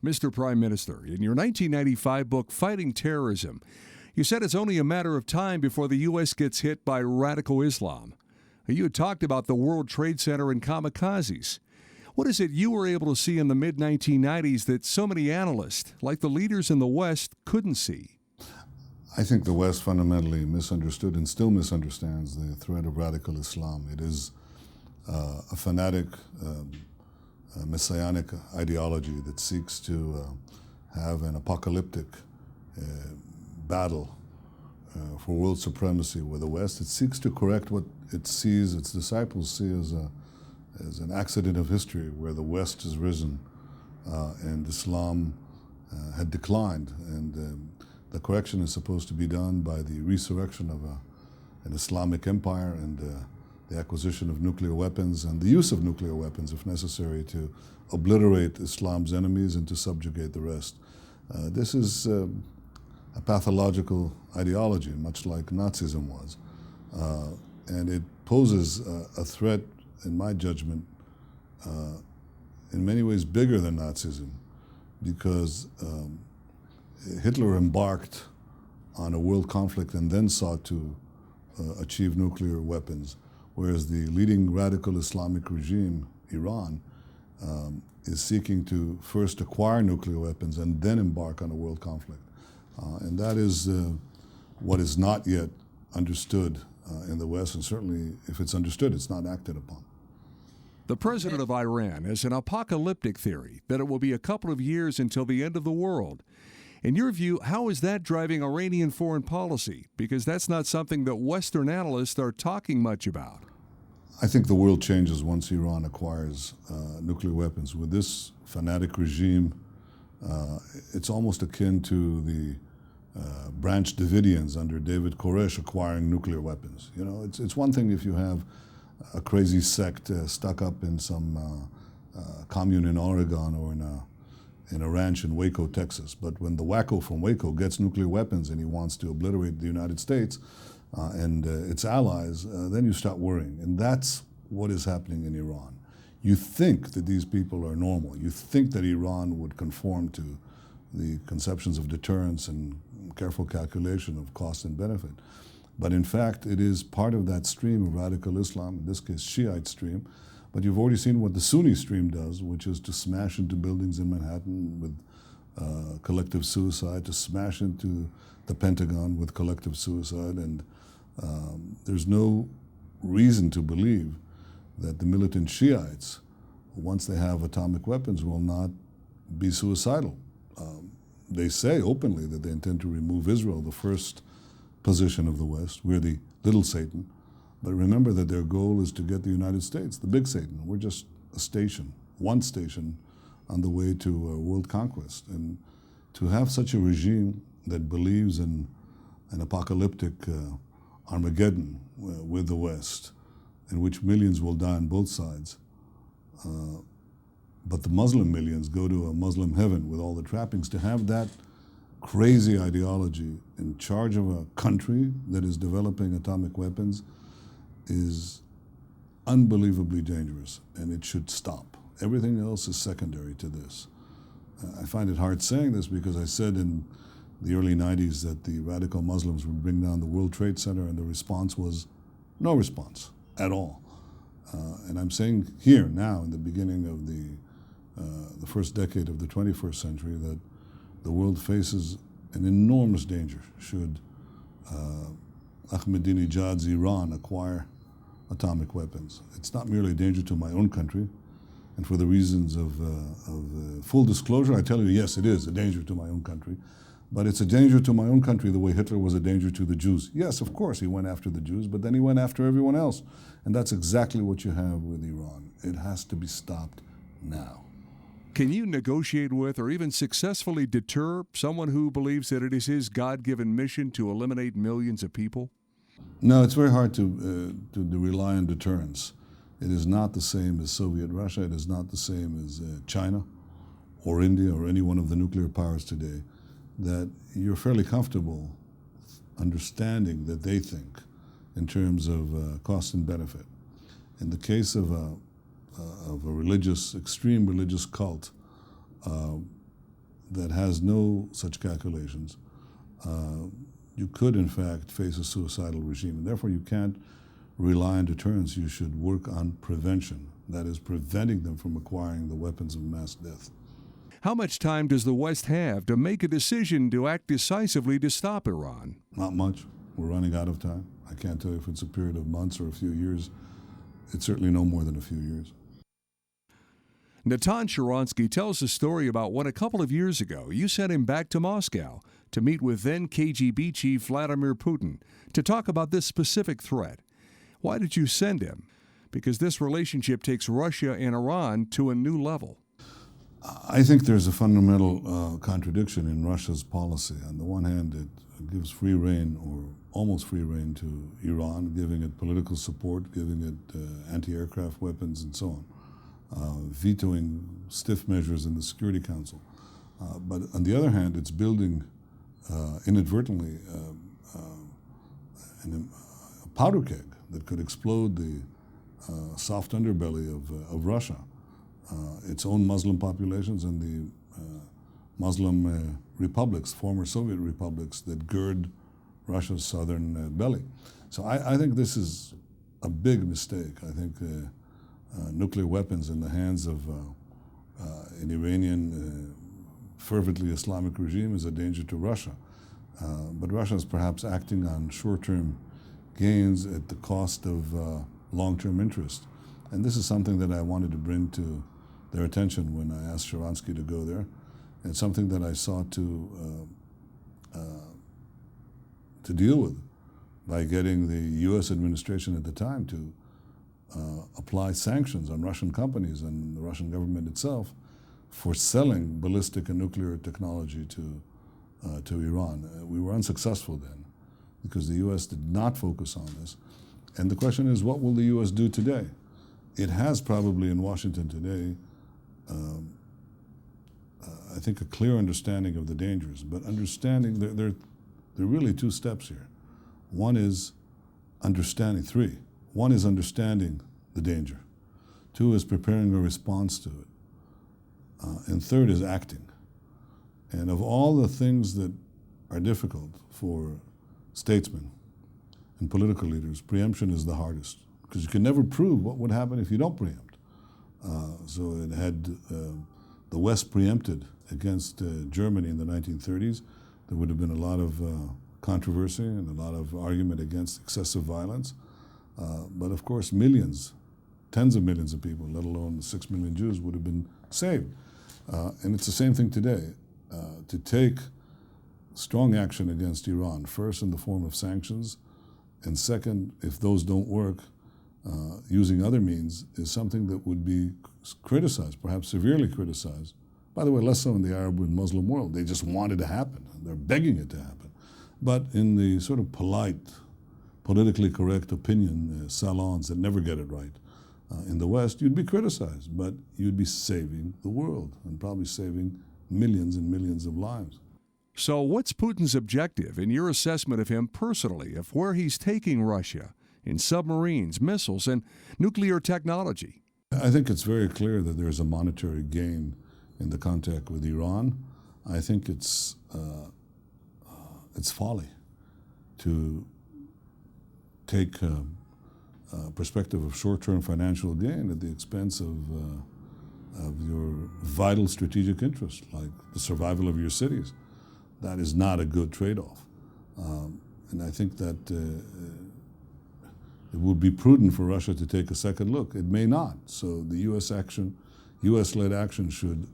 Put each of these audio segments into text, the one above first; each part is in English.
Mr. Prime Minister, in your 1995 book, Fighting Terrorism, you said it's only a matter of time before the U.S. gets hit by radical Islam. You had talked about the World Trade Center and kamikazes. What is it you were able to see in the mid-1990s that so many analysts, like the leaders in the West, couldn't see? I think the West fundamentally misunderstood and still misunderstands the threat of radical Islam. It is a fanatic, messianic ideology that seeks to have an apocalyptic battle for world supremacy with the West. It seeks to correct what it sees, its disciples see as an accident of history where the West has risen and Islam had declined. And the correction is supposed to be done by the resurrection of an Islamic empire and the acquisition of nuclear weapons and the use of nuclear weapons, if necessary, to obliterate Islam's enemies and to subjugate the rest. This is a pathological ideology, much like Nazism was. And it poses a threat, in my judgment, in many ways bigger than Nazism, because Hitler embarked on a world conflict and then sought to achieve nuclear weapons, whereas the leading radical Islamic regime, Iran, is seeking to first acquire nuclear weapons and then embark on a world conflict. And that is what is not yet understood in the West, and certainly if it's understood, it's not acted upon. The president of Iran has an apocalyptic theory that it will be a couple of years until the end of the world. In your view, how is that driving Iranian foreign policy? Because that's not something that Western analysts are talking much about. I think the world changes once Iran acquires nuclear weapons. With this fanatic regime, it's almost akin to the Branch Davidians under David Koresh acquiring nuclear weapons. You know, it's one thing if you have a crazy sect stuck up in some commune in Oregon or in a ranch in Waco, Texas. But when the wacko from Waco gets nuclear weapons and he wants to obliterate the United States and its allies, then you start worrying. And that's what is happening in Iran. You think that these people are normal. You think that Iran would conform to the conceptions of deterrence and careful calculation of cost and benefit. But in fact, it is part of that stream of radical Islam, in this case Shiite stream. But you've already seen what the Sunni stream does, which is to smash into buildings in Manhattan with collective suicide, to smash into the Pentagon with collective suicide. And there's no reason to believe that the militant Shiites, once they have atomic weapons, will not be suicidal. They say openly that they intend to remove Israel, the first position of the West. We're the little Satan. But remember that their goal is to get the United States, the big Satan. We're just a station, one station on the way to world conquest. And to have such a regime that believes in an apocalyptic Armageddon with the West, in which millions will die on both sides, but the Muslim millions go to a Muslim heaven with all the trappings, to have that crazy ideology in charge of a country that is developing atomic weapons is unbelievably dangerous, and it should stop. Everything else is secondary to this. I find it hard saying this because I said in the early 90s that the radical Muslims would bring down the World Trade Center, and the response was no response at all. And I'm saying here now, in the beginning of the first decade of the 21st century, that the world faces an enormous danger should Ahmadinejad's Iran acquire atomic weapons. It's not merely a danger to my own country, and for the reasons of full disclosure, I tell you, yes, it is a danger to my own country, but it's a danger to my own country the way Hitler was a danger to the Jews. Yes, of course, he went after the Jews, but then he went after everyone else, and that's exactly what you have with Iran. It has to be stopped now. Can you negotiate with or even successfully deter someone who believes that it is his God-given mission to eliminate millions of people? No, it's very hard to rely on deterrence. It is not the same as Soviet Russia. It is not the same as China or India or any one of the nuclear powers today, that you're fairly comfortable understanding that they think in terms of cost and benefit. In the case of a religious, extreme religious cult, that has no such calculations, you could in fact face a suicidal regime. And therefore you can't rely on deterrence. You should work on prevention. That is, preventing them from acquiring the weapons of mass death. How much time does the West have to make a decision to act decisively to stop Iran? Not much. We're running out of time. I can't tell you if it's a period of months or a few years. It's certainly no more than a few years. Natan Sharansky tells a story about when a couple of years ago you sent him back to Moscow to meet with then KGB chief Vladimir Putin to talk about this specific threat. Why did you send him? Because this relationship takes Russia and Iran to a new level. I think there's a fundamental contradiction in Russia's policy. On the one hand, it gives free rein, or almost free rein, to Iran, giving it political support, giving it anti-aircraft weapons and so on, vetoing stiff measures in the Security Council. But on the other hand, it's building inadvertently a powder keg that could explode the soft underbelly of Russia. Its own Muslim populations and the Muslim republics, former Soviet republics, that gird Russia's southern belly. So I think this is a big mistake. I think nuclear weapons in the hands of an Iranian fervently Islamic regime is a danger to Russia. But Russia is perhaps acting on short-term gains at the cost of long-term interest. And this is something that I wanted to bring to their attention when I asked Sharansky to go there. It's something that I sought to deal with by getting the U.S. administration at the time to apply sanctions on Russian companies and the Russian government itself for selling ballistic and nuclear technology to Iran. We were unsuccessful then because the U.S. did not focus on this. And the question is, what will the U.S. do today? It has probably in Washington today, I think, a clear understanding of the dangers. But understanding, there are really two steps here. One is understanding, three. One is understanding the danger. Two is preparing a response to it. And third is acting. And of all the things that are difficult for statesmen and political leaders, preemption is the hardest, because you can never prove what would happen if you don't preempt. So it had the West preempted against Germany in the 1930s, there would have been a lot of controversy and a lot of argument against excessive violence. But of course, millions, tens of millions of people, let alone 6 million Jews, would have been saved. And it's the same thing today. To take strong action against Iran, first in the form of sanctions, and second, if those don't work, using other means, is something that would be criticized, perhaps severely criticized. By the way, less so in the Arab and Muslim world. They just want it to happen. They're begging it to happen. But in the sort of polite, politically correct opinion salons that never get it right, in the West, you'd be criticized, but you'd be saving the world and probably saving millions and millions of lives. So what's Putin's objective in your assessment of him personally, of where he's taking Russia in submarines, missiles, and nuclear technology? I think it's very clear that there's a monetary gain in the contact with Iran. I think it's folly to take a perspective of short-term financial gain at the expense of your vital strategic interests, like the survival of your cities. That is not a good trade-off. And I think that it would be prudent for Russia to take a second look. It may not. So the U.S.-led action should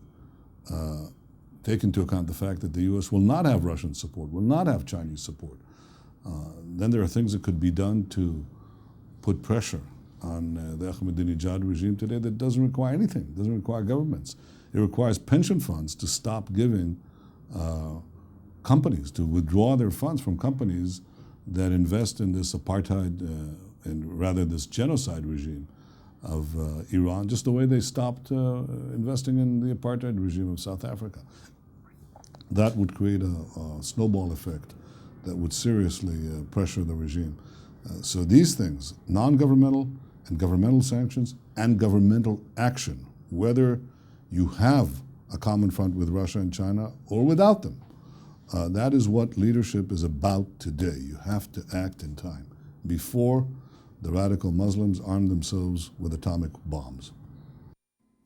take into account the fact that the U.S. will not have Russian support, will not have Chinese support. Then there are things that could be done to put pressure on the Ahmadinejad regime today that doesn't require anything. It doesn't require governments. It requires pension funds to stop giving companies, to withdraw their funds from companies that invest in this apartheid and rather this genocide regime of Iran, just the way they stopped investing in the apartheid regime of South Africa. That would create a snowball effect that would seriously pressure the regime. So these things, non-governmental and governmental sanctions and governmental action, whether you have a common front with Russia and China or without them. That is what leadership is about today. You have to act in time before the radical Muslims arm themselves with atomic bombs.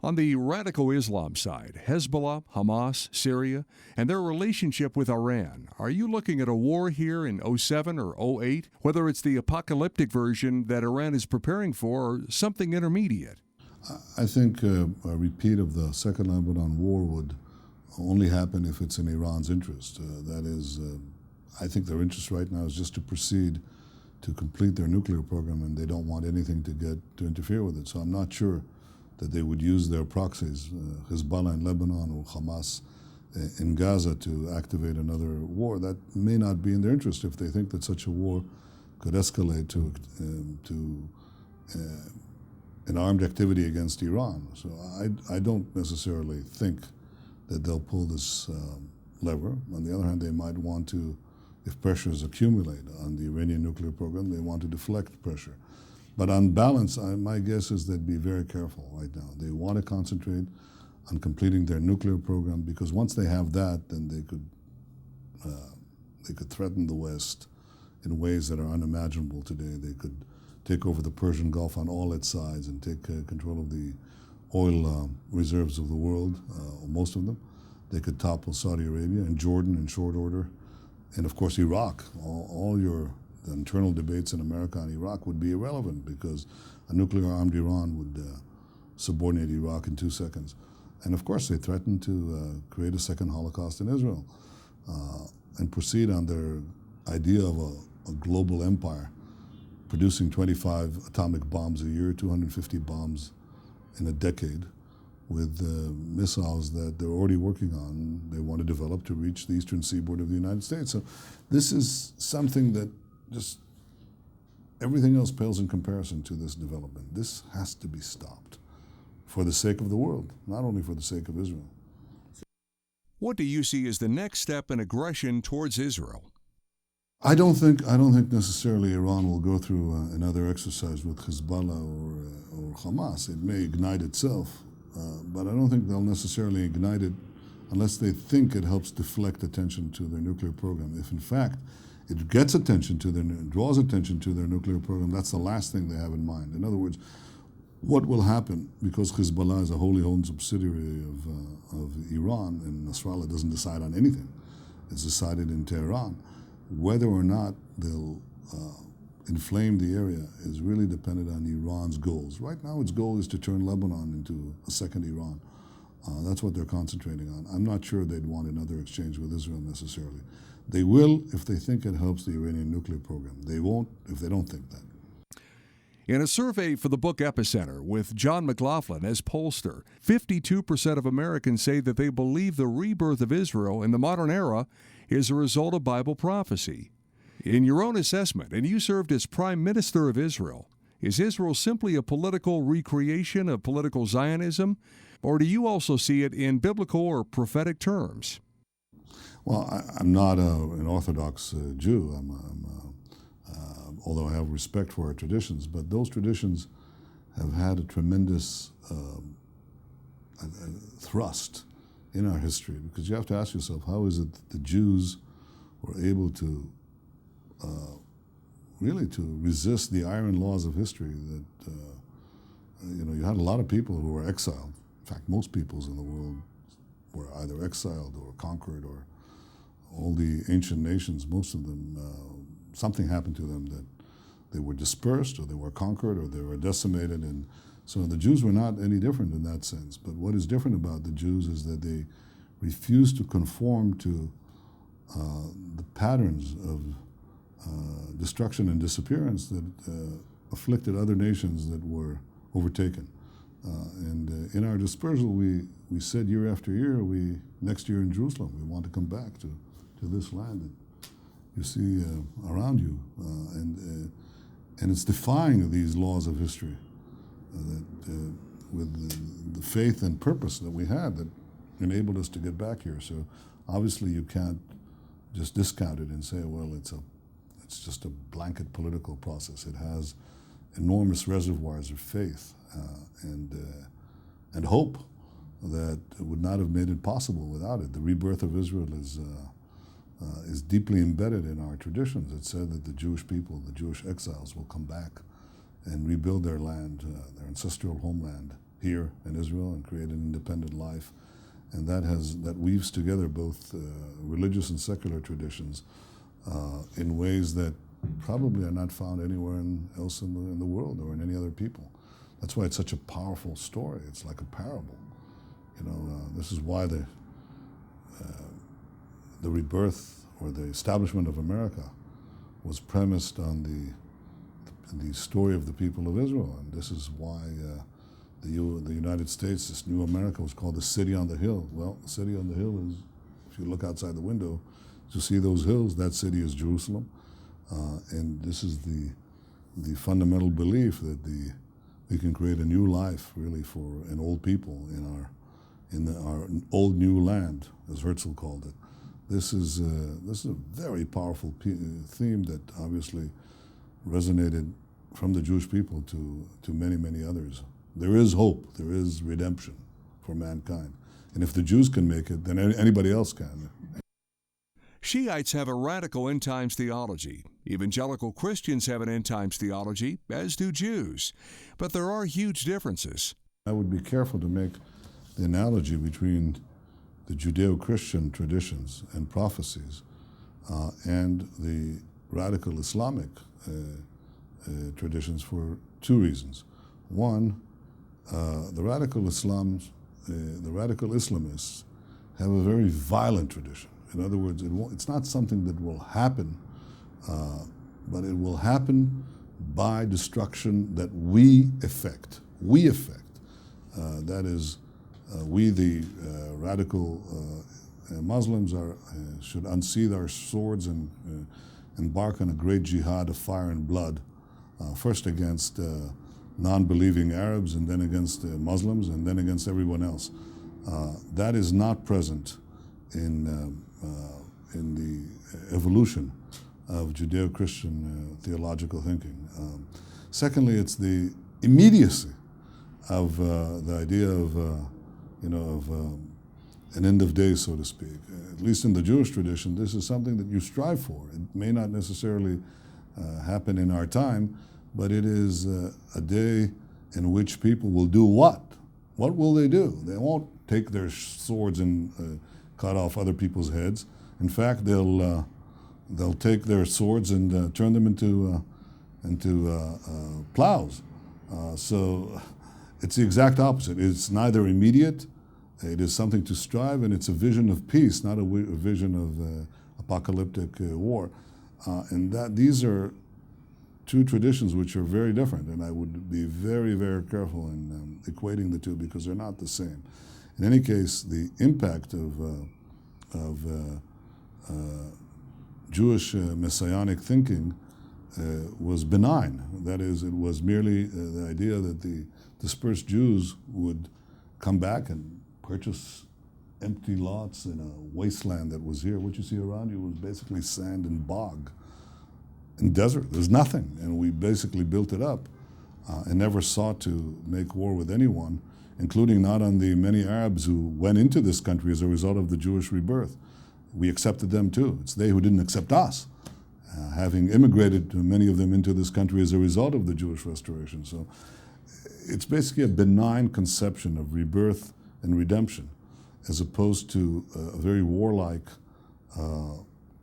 On the radical Islam side, Hezbollah, Hamas, Syria, and their relationship with Iran, are you looking at a war here in 07 or 08, whether it's the apocalyptic version that Iran is preparing for or something intermediate? I think a repeat of the Second Lebanon War would only happen if it's in Iran's interest. That is, I think their interest right now is just to proceed to complete their nuclear program, and they don't want anything to interfere with it. So I'm not sure that they would use their proxies, Hezbollah in Lebanon or Hamas in Gaza, to activate another war. That may not be in their interest if they think that such a war could escalate to an armed activity against Iran. So I don't necessarily think that they'll pull this lever. On the other hand, they might want to, if pressures accumulate on the Iranian nuclear program, they want to deflect pressure. But on balance, my guess is they'd be very careful right now. They want to concentrate on completing their nuclear program, because once they have that, then they could threaten the West in ways that are unimaginable today. They could take over the Persian Gulf on all its sides and take control of the oil reserves of the world, most of them. They could topple Saudi Arabia and Jordan in short order, and of course Iraq. All your internal debates in America on Iraq would be irrelevant, because a nuclear-armed Iran would subordinate Iraq in 2 seconds. And of course, they threatened to create a second Holocaust in Israel and proceed on their idea of a global empire, producing 25 atomic bombs a year, 250 bombs in a decade, with missiles that they're already working on. They want to develop to reach the eastern seaboard of the United States. So this is something that just everything else pales in comparison to this development. This has to be stopped for the sake of the world, not only for the sake of Israel. What do you see as the next step in aggression towards Israel? I don't think necessarily Iran will go through another exercise with Hezbollah or Hamas. It may ignite itself, but I don't think they'll necessarily ignite it unless they think it helps deflect attention to their nuclear program. If in fact it gets attention to draws attention to their nuclear program, that's the last thing they have in mind. In other words, what will happen, because Hezbollah is a wholly owned subsidiary of Iran, and Nasrallah doesn't decide on anything. It's decided in Tehran. Whether or not they'll inflame the area is really dependent on Iran's goals. Right now, its goal is to turn Lebanon into a second Iran. That's what they're concentrating on. I'm not sure they'd want another exchange with Israel necessarily. They will if they think it helps the Iranian nuclear program. They won't if they don't think that. In a survey for the book Epicenter with John McLaughlin as pollster, 52% of Americans say that they believe the rebirth of Israel in the modern era is a result of Bible prophecy. In your own assessment, and you served as Prime Minister of Israel, is Israel simply a political recreation of political Zionism, or do you also see it in biblical or prophetic terms? Well, I'm not an Orthodox Jew. Although I have respect for our traditions, but those traditions have had a tremendous thrust in our history, because you have to ask yourself, how is it that the Jews were able to really to resist the iron laws of history? That you had a lot of people who were exiled. In fact, most peoples in the world were either exiled or conquered, or all the ancient nations, most of them, something happened to them that they were dispersed, or they were conquered, or they were decimated. And so the Jews were not any different in that sense. But what is different about the Jews is that they refused to conform to the patterns of destruction and disappearance that afflicted other nations that were overtaken. And in our dispersal, we said year after year, next year in Jerusalem, we want to come back to this land that you see around you. And it's defying these laws of history with the faith and purpose that we had that enabled us to get back here. So obviously you can't just discount it and say, well, it's just a blanket political process. It has enormous reservoirs of faith and hope that would not have made it possible without it. The rebirth of Israel is deeply embedded in our traditions. It said that the Jewish people, the Jewish exiles, will come back and rebuild their land, their ancestral homeland here in Israel, and create an independent life. And that weaves together both religious and secular traditions in ways that probably are not found anywhere else in the world or in any other people. That's why it's such a powerful story. It's like a parable. This is why the rebirth or the establishment of America was premised on the story of the people of Israel, and this is why the United States, this new America, was called the city on the hill. Well, the city on the hill is, if you look outside the window, you see those hills. That city is Jerusalem, and this is the fundamental belief that we can create a new life, really, for an old people in our old new land, as Herzl called it. This is a very powerful theme that obviously resonated from the Jewish people to many, many others. There is hope, there is redemption for mankind. And if the Jews can make it, then anybody else can. Shiites have a radical end times theology. Evangelical Christians have an end times theology, as do Jews. But there are huge differences. I would be careful to make the analogy between the Judeo-Christian traditions and prophecies and the radical Islamic traditions for two reasons. One, the radical Islamists have a very violent tradition. In other words, it's not something that will happen, but it will happen by destruction that we effect. That is, we, the radical Muslims, should unsheath our swords and embark on a great jihad of fire and blood, first against non-believing Arabs, and then against Muslims, and then against everyone else. That is not present in the evolution of Judeo-Christian theological thinking. Secondly, it's the immediacy of the idea of an end of days, so to speak. At least in the Jewish tradition, this is something that you strive for. It may not necessarily happen in our time, but it is a day in which people will do what? What will they do? They won't take their swords and cut off other people's heads. In fact, they'll take their swords and turn them into plows. So it's the exact opposite. It's neither immediate. It is something to strive, and it's a vision of peace, not a vision of apocalyptic war. And that these are two traditions which are very different, and I would be very, very careful in equating the two because they're not the same. In any case, the impact of Jewish messianic thinking was benign. That is, it was merely the idea that the dispersed Jews would come back and purchase empty lots in a wasteland that was here. What you see around you was basically sand and bog and desert. There's nothing, and we basically built it up and never sought to make war with anyone, including not on the many Arabs who went into this country as a result of the Jewish rebirth. We accepted them too. It's they who didn't accept us, having immigrated, many of them, into this country as a result of the Jewish restoration. So it's basically a benign conception of rebirth and redemption, as opposed to a very warlike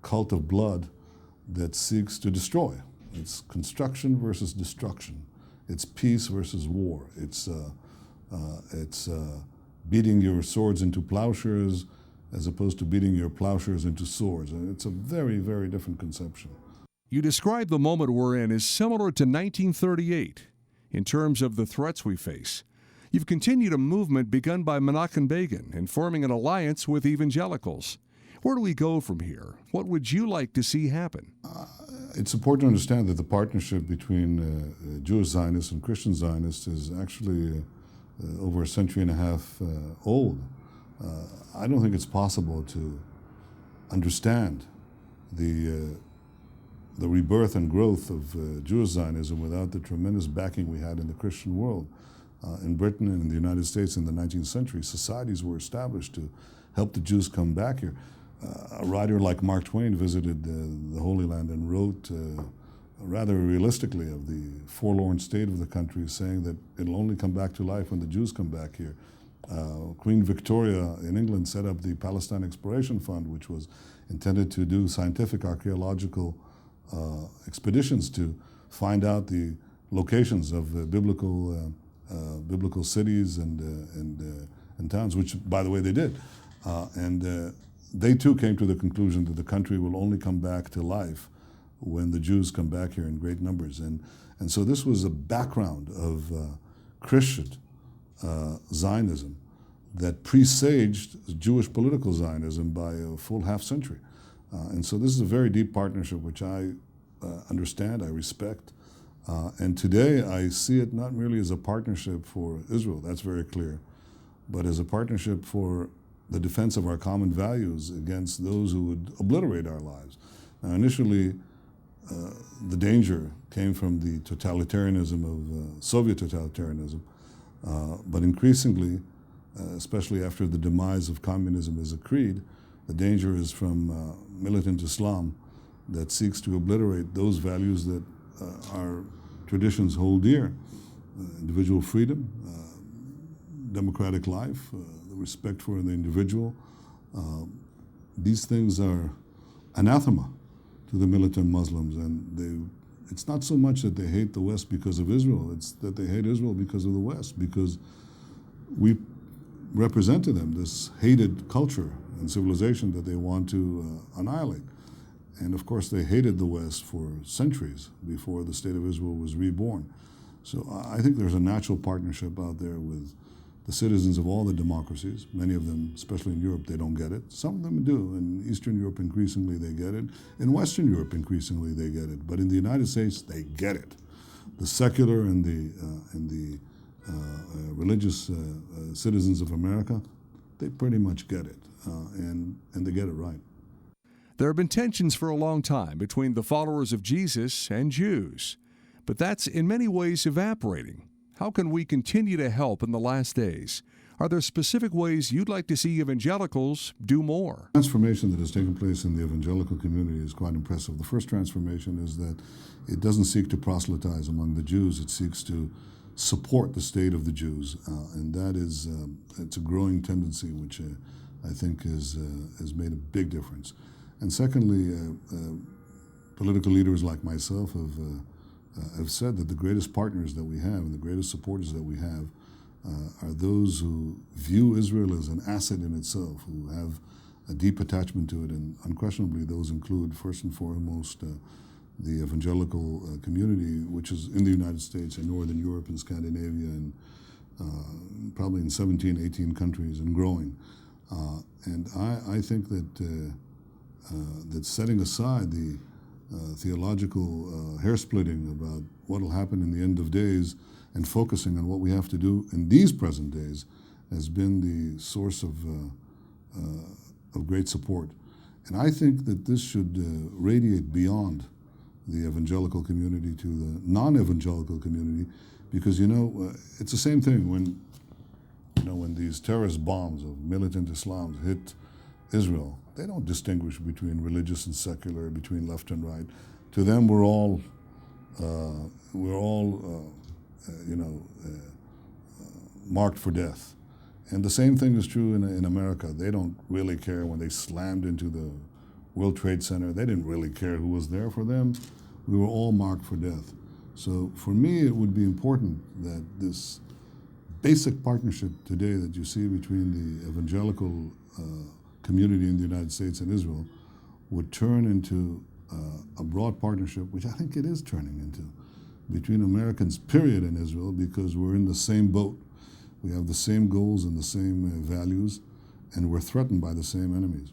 cult of blood that seeks to destroy. It's construction versus destruction. It's peace versus war. It's beating your swords into plowshares as opposed to beating your plowshares into swords. And it's a very, very different conception. You describe the moment we're in as similar to 1938 in terms of the threats we face. You've continued a movement begun by Menachem Begin in forming an alliance with evangelicals. Where do we go from here? What would you like to see happen? It's important to understand that the partnership between Jewish Zionists and Christian Zionists is actually over a century and a half old. I don't think it's possible to understand the rebirth and growth of Jewish Zionism without the tremendous backing we had in the Christian world. In Britain and in the United States in the 19th century, societies were established to help the Jews come back here. A writer like Mark Twain visited the Holy Land and wrote rather realistically of the forlorn state of the country, saying that it'll only come back to life when the Jews come back here. Queen Victoria in England set up the Palestine Exploration Fund, which was intended to do scientific archaeological expeditions to find out the locations of biblical cities and towns, which, by the way, they did. They too came to the conclusion that the country will only come back to life when the Jews come back here in great numbers. And so this was a background of Christian Zionism that presaged Jewish political Zionism by a full half century. And so this is a very deep partnership which I understand, I respect. And today I see it not merely as a partnership for Israel, that's very clear, but as a partnership for the defense of our common values against those who would obliterate our lives. Now, initially, the danger came from the totalitarianism of Soviet totalitarianism, but increasingly, especially after the demise of communism as a creed, the danger is from militant Islam that seeks to obliterate those values that our traditions hold dear: individual freedom, democratic life, the respect for the individual. These things are anathema to the militant Muslims, and it's not so much that they hate the West because of Israel, it's that they hate Israel because of the West, because we represent to them this hated culture and civilization that they want to annihilate. And of course, they hated the West for centuries before the State of Israel was reborn. So I think there's a natural partnership out there with the citizens of all the democracies. Many of them, especially in Europe, they don't get it. Some of them do. In Eastern Europe, increasingly, they get it. In Western Europe, increasingly, they get it. But in the United States, they get it. The secular and the religious citizens of America, they pretty much get it, and they get it right. There have been tensions for a long time between the followers of Jesus and Jews, but that's in many ways evaporating. How can we continue to help in the last days? Are there specific ways you'd like to see evangelicals do more? The transformation that has taken place in the evangelical community is quite impressive. The first transformation is that it doesn't seek to proselytize among the Jews, it seeks to support the state of the Jews, and that is it's a growing tendency which I think has made a big difference. And secondly, political leaders like myself have said that the greatest partners that we have and the greatest supporters that we have are those who view Israel as an asset in itself, who have a deep attachment to it, and unquestionably those include first and foremost the evangelical community, which is in the United States and Northern Europe and Scandinavia and probably in 17, 18 countries and growing. And I think that that setting aside the theological hair-splitting about what will happen in the end of days and focusing on what we have to do in these present days has been the source of great support. And I think that this should radiate beyond the evangelical community to the non-evangelical community, because it's the same thing when these terrorist bombs of militant Islam hit Israel. They don't distinguish between religious and secular, between left and right. To them, we're all marked for death. And the same thing is true in America. They don't really care when they slammed into the World Trade Center. They didn't really care who was there. For them, we were all marked for death. So for me, it would be important that this basic partnership today that you see between the evangelical community in the United States and Israel would turn into a broad partnership, which I think it is turning into, between Americans, period, and Israel, because we're in the same boat. We have the same goals and the same values, and we're threatened by the same enemies.